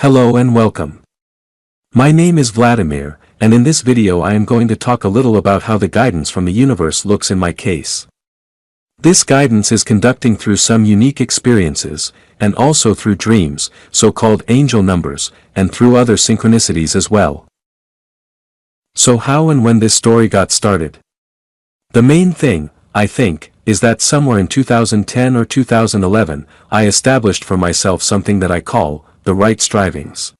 Hello and welcome. My name is Vladimir, and in this video I am going to talk a little about how the guidance from the universe looks in my case. This guidance is conducting through some unique experiences, and also through dreams, so-called angel numbers, and through other synchronicities as well. So how and when this story got started? The main thing, I think, is that somewhere in 2010 or 2011, I established for myself something that I call the right strivings.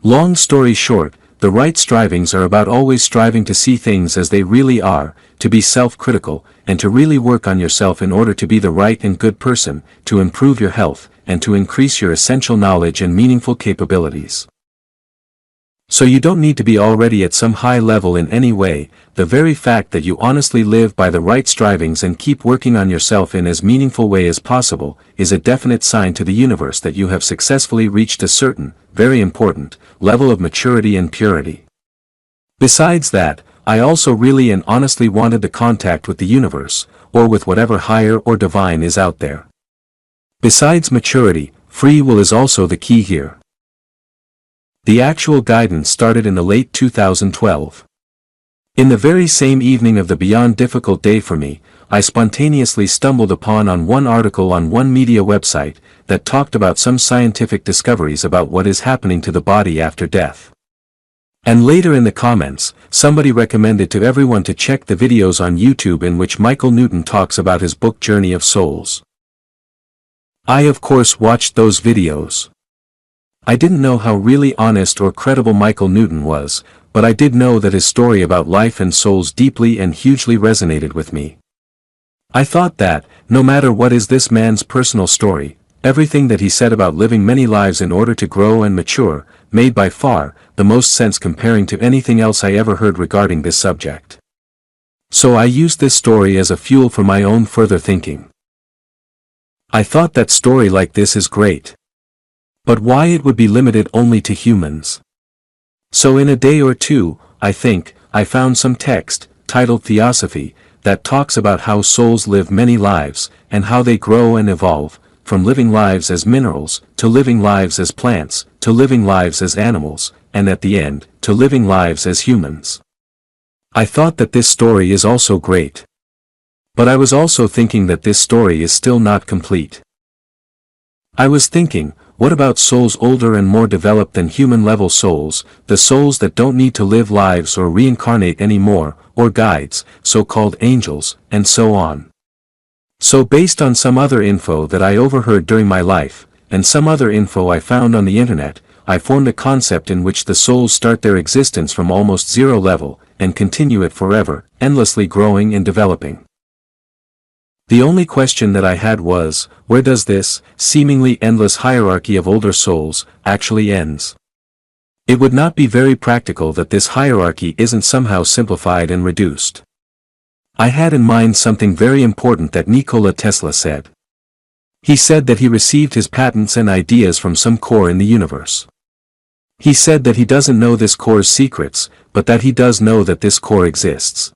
Long story short, the right strivings are about always striving to see things as they really are, to be self-critical, and to really work on yourself in order to be the right and good person, to improve your health, and to increase your essential knowledge and meaningful capabilities. So you don't need to be already at some high level in any way. The very fact that you honestly live by the right strivings and keep working on yourself in as meaningful way as possible, is a definite sign to the universe that you have successfully reached a certain, very important, level of maturity and purity. Besides that, I also really and honestly wanted the contact with the universe, or with whatever higher or divine is out there. Besides maturity, free will is also the key here. The actual guidance started in the late 2012. In the very same evening of the beyond difficult day for me, I spontaneously stumbled upon one article on one media website that talked about some scientific discoveries about what is happening to the body after death. And later in the comments, somebody recommended to everyone to check the videos on YouTube in which Michael Newton talks about his book Journey of Souls. I of course watched those videos. I didn't know how really honest or credible Michael Newton was, but I did know that his story about life and souls deeply and hugely resonated with me. I thought that, no matter what is this man's personal story, everything that he said about living many lives in order to grow and mature, made by far the most sense comparing to anything else I ever heard regarding this subject. So I used this story as a fuel for my own further thinking. I thought that story like this is great. But why it would be limited only to humans? So in a day or two, I think, I found some text, titled Theosophy, that talks about how souls live many lives, and how they grow and evolve, from living lives as minerals, to living lives as plants, to living lives as animals, and at the end, to living lives as humans. I thought that this story is also great. But I was also thinking that this story is still not complete. I was thinking, what about souls older and more developed than human-level souls, the souls that don't need to live lives or reincarnate anymore, or guides, so-called angels, and so on. So based on some other info that I overheard during my life, and some other info I found on the internet, I formed a concept in which the souls start their existence from almost zero level, and continue it forever, endlessly growing and developing. The only question that I had was, where does this, seemingly endless hierarchy of older souls, actually ends? It would not be very practical that this hierarchy isn't somehow simplified and reduced. I had in mind something very important that Nikola Tesla said. He said that he received his patents and ideas from some core in the universe. He said that he doesn't know this core's secrets, but that he does know that this core exists.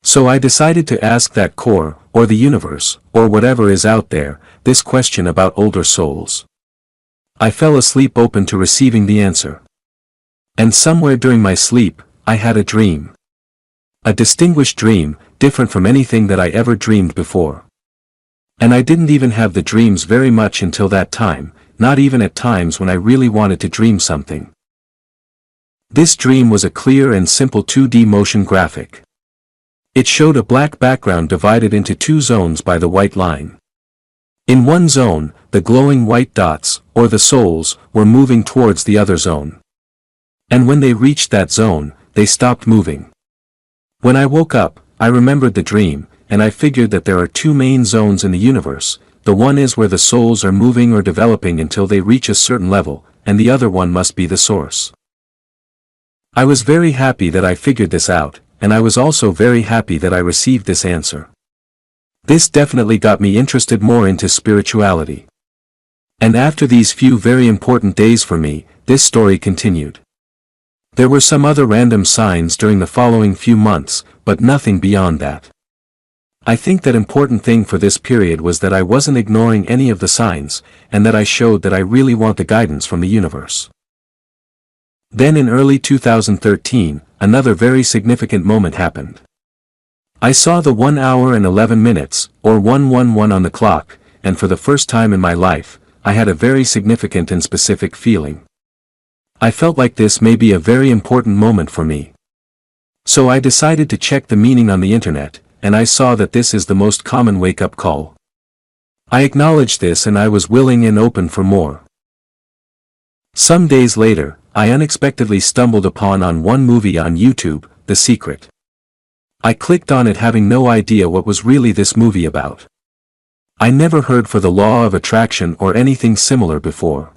So I decided to ask that core, or the universe, or whatever is out there, this question about older souls. I fell asleep open to receiving the answer. And somewhere during my sleep, I had a dream. A distinguished dream, different from anything that I ever dreamed before. And I didn't even have the dreams very much until that time, not even at times when I really wanted to dream something. This dream was a clear and simple 2D motion graphic. It showed a black background divided into two zones by the white line. In one zone, the glowing white dots, or the souls, were moving towards the other zone. And when they reached that zone, they stopped moving. When I woke up, I remembered the dream, and I figured that there are two main zones in the universe. The one is where the souls are moving or developing until they reach a certain level, and the other one must be the source. I was very happy that I figured this out, and I was also very happy that I received this answer. This definitely got me interested more into spirituality. And after these few very important days for me, this story continued. There were some other random signs during the following few months, but nothing beyond that. I think that important thing for this period was that I wasn't ignoring any of the signs, and that I showed that I really want the guidance from the universe. Then in early 2013, another very significant moment happened. I saw the 1 hour and 11 minutes, or 111 on the clock, and for the first time in my life, I had a very significant and specific feeling. I felt like this may be a very important moment for me. So I decided to check the meaning on the internet, and I saw that this is the most common wake-up call. I acknowledged this and I was willing and open for more. Some days later, I unexpectedly stumbled upon one movie on YouTube, The Secret. I clicked on it having no idea what was really this movie about. I never heard for the law of attraction or anything similar before.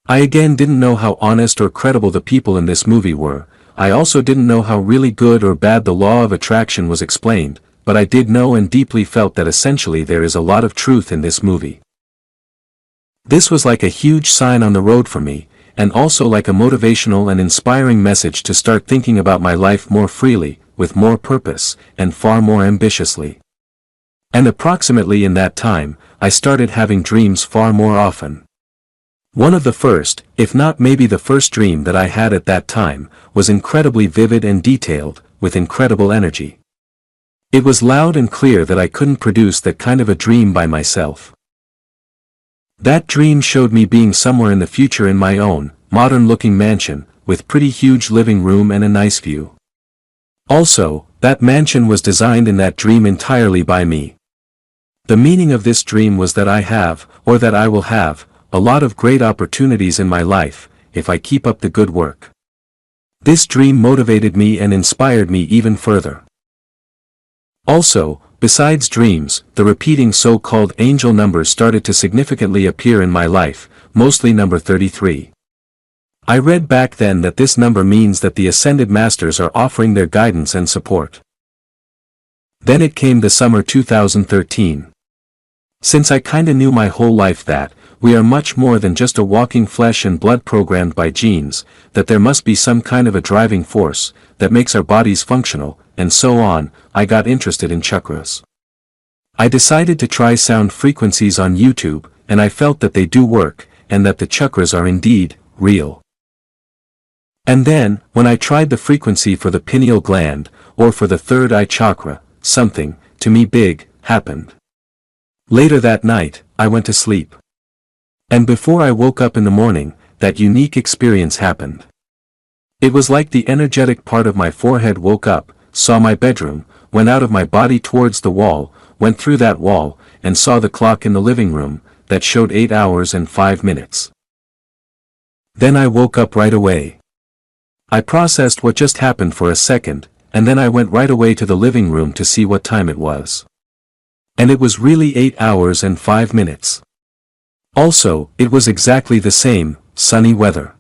I again didn't know how honest or credible the people in this movie were. I also didn't know how really good or bad the law of attraction was explained, but I did know and deeply felt that essentially there is a lot of truth in this movie. This was like a huge sign on the road for me, and also like a motivational and inspiring message to start thinking about my life more freely, with more purpose, and far more ambitiously. And approximately in that time, I started having dreams far more often. One of the first, if not maybe the first dream that I had at that time, was incredibly vivid and detailed, with incredible energy. It was loud and clear that I couldn't produce that kind of a dream by myself. That dream showed me being somewhere in the future in my own, modern-looking mansion, with pretty huge living room and a nice view. Also, that mansion was designed in that dream entirely by me. The meaning of this dream was that I have, or that I will have, a lot of great opportunities in my life, if I keep up the good work. This dream motivated me and inspired me even further. Also, besides dreams, the repeating so-called angel numbers started to significantly appear in my life, mostly number 33. I read back then that this number means that the Ascended Masters are offering their guidance and support. Then it came the summer 2013. Since I kinda knew my whole life that, we are much more than just a walking flesh and blood programmed by genes, that there must be some kind of a driving force, that makes our bodies functional, and so on, I got interested in chakras. I decided to try sound frequencies on YouTube, and I felt that they do work, and that the chakras are indeed, real. And then, when I tried the frequency for the pineal gland, or for the third eye chakra, something, to me big, happened. Later that night, I went to sleep. And before I woke up in the morning, that unique experience happened. It was like the energetic part of my forehead woke up, saw my bedroom, went out of my body towards the wall, went through that wall, and saw the clock in the living room, that showed 8 hours and 5 minutes. Then I woke up right away. I processed what just happened for a second, and then I went right away to the living room to see what time it was. And it was really 8 hours and 5 minutes. Also, it was exactly the same, sunny weather.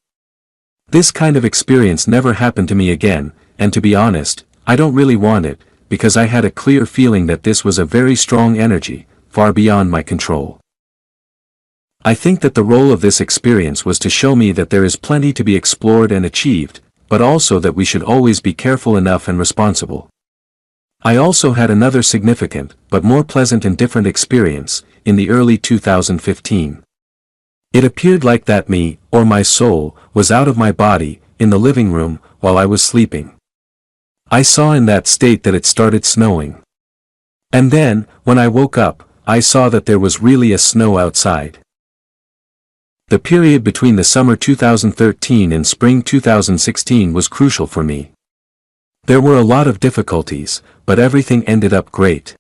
This kind of experience never happened to me again, and to be honest, I don't really want it, because I had a clear feeling that this was a very strong energy, far beyond my control. I think that the role of this experience was to show me that there is plenty to be explored and achieved, but also that we should always be careful enough and responsible. I also had another significant, but more pleasant and different experience, in the early 2015. It appeared like that me, or my soul, was out of my body, in the living room, while I was sleeping. I saw in that state that it started snowing. And then, when I woke up, I saw that there was really a snow outside. The period between the summer 2013 and spring 2016 was crucial for me. There were a lot of difficulties, but everything ended up great.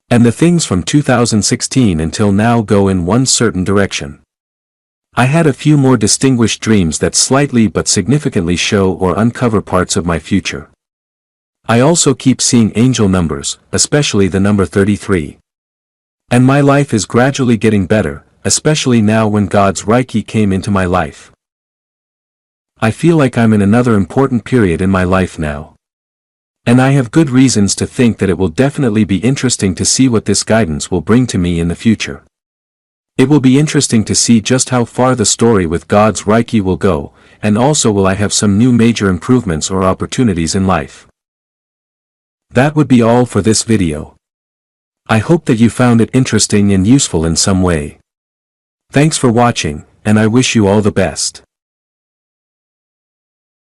And the things from 2016 until now go in one certain direction. I had a few more distinguished dreams that slightly but significantly show or uncover parts of my future. I also keep seeing angel numbers, especially the number 33. And my life is gradually getting better, especially now when God's Reiki came into my life. I feel like I'm in another important period in my life now. And I have good reasons to think that it will definitely be interesting to see what this guidance will bring to me in the future. It will be interesting to see just how far the story with God's Reiki will go, and also will I have some new major improvements or opportunities in life. That would be all for this video. I hope that you found it interesting and useful in some way. Thanks for watching, and I wish you all the best.